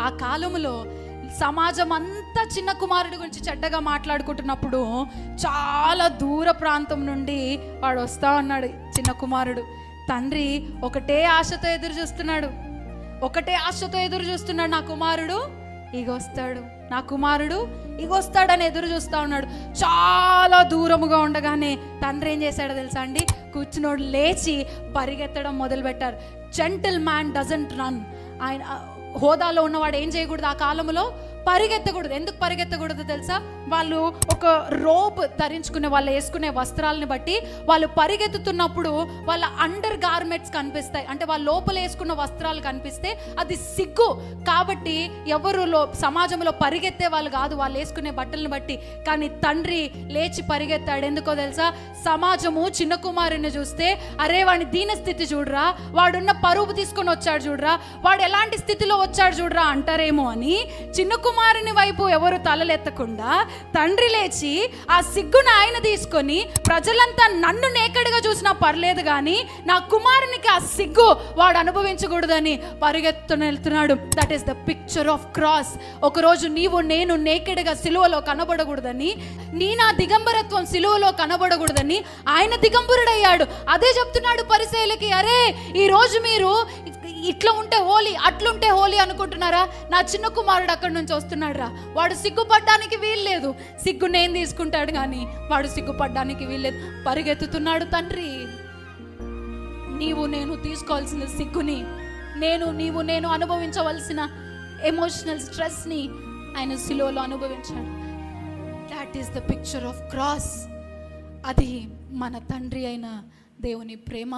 ఆ కాలంలో సమాజం అంతా చిన్న కుమారుడి గురించి చెడ్డగా మాట్లాడుకుంటున్నప్పుడు చాలా దూర ప్రాంతం నుండి వాడు వస్తా ఉన్నాడు. చిన్న కుమారుడు తండ్రి ఒకటే ఆశతో ఎదురు చూస్తున్నాడు, నా కుమారుడు ఇగొస్తాడు, నా కుమారుడు ఇగొస్తాడని ఎదురు చూస్తూ ఉన్నాడు. చాలా దూరముగా ఉండగానే తండ్రి ఏం చేశాడో తెలుసా అండి? కూర్చున్నోడు లేచి పరిగెత్తడం మొదలుపెట్టారు. Gentle man doesn't run. ఆయన హోదాలో ఉన్నవాడు ఏం చేయకూడదు? ఆ కాలంలో పరిగెత్తకూడదు. ఎందుకు పరిగెత్తకూడదు తెలుసా? వాళ్ళు ఒక రోబ్ ధరించుకునే, వాళ్ళు వేసుకునే వస్త్రాలని బట్టి వాళ్ళు పరిగెత్తుతున్నప్పుడు వాళ్ళ అండర్ గార్మెంట్స్ కనిపిస్తాయి. అంటే వాళ్ళ లోపల వేసుకున్న వస్త్రాలు కనిపిస్తే అది సిగ్గు. కాబట్టి ఎవరు సమాజంలో పరిగెత్తే వాళ్ళు కాదు వాళ్ళు వేసుకునే బట్టలను బట్టి. కానీ తండ్రి లేచి పరిగెత్తాడు. ఎందుకో తెలుసా? సమాజము చిన్న కుమారుని చూస్తే, అరే వాడిని దీన స్థితి చూడరా, వాడున్న పరువు తీసుకొని వచ్చాడు చూడరా, వాడు ఎలాంటి స్థితిలో వచ్చాడు చూడరా అంటారేమో అని చిన్న కుమారుని వైపు ఎవరు తలలెత్తకుండా తండ్రి లేచి ఆ సిగ్గును ఆయన తీసుకొని, ప్రజలంతా నన్ను నేకడిగా చూసినా పర్లేదు కానీ నా కుమారునికి ఆ సిగ్గు వాడు అనుభవించకూడదని పరిగెత్తుని వెళ్తున్నాడు. That is the picture of cross. ఒకరోజు నీవు నేను నేకెడ్గా సిలువలో కనబడకూడదని, నా దిగంబరత్వం సిలువలో కనబడకూడదని ఆయన దిగంబరుడయ్యాడు. అదే చెప్తున్నాడు పరిసయ్యులకి, అరే ఈరోజు మీరు ఇట్లా ఉంటే హోలీ, అట్లుంటే హోలీ అనుకుంటున్నారా? నా చిన్న కుమారుడు అక్కడి నుంచి వస్తున్నాడు రా, వాడు సిగ్గుపడ్డానికి వీల్లేదు. సిగ్గు నేను తీసుకుంటాడు కానీ వాడు సిగ్గుపడ్డానికి వీల్లేదు. పరిగెత్తుతున్నాడు తండ్రి. నీవు నేను తీసుకోవాల్సిన సిగ్గుని, నీవు నేను అనుభవించవలసిన ఎమోషనల్ స్ట్రెస్ని ఆయన సిలువలో అనుభవించాడు. That is the picture of cross. అది మన తండ్రి అయిన దేవుని ప్రేమ.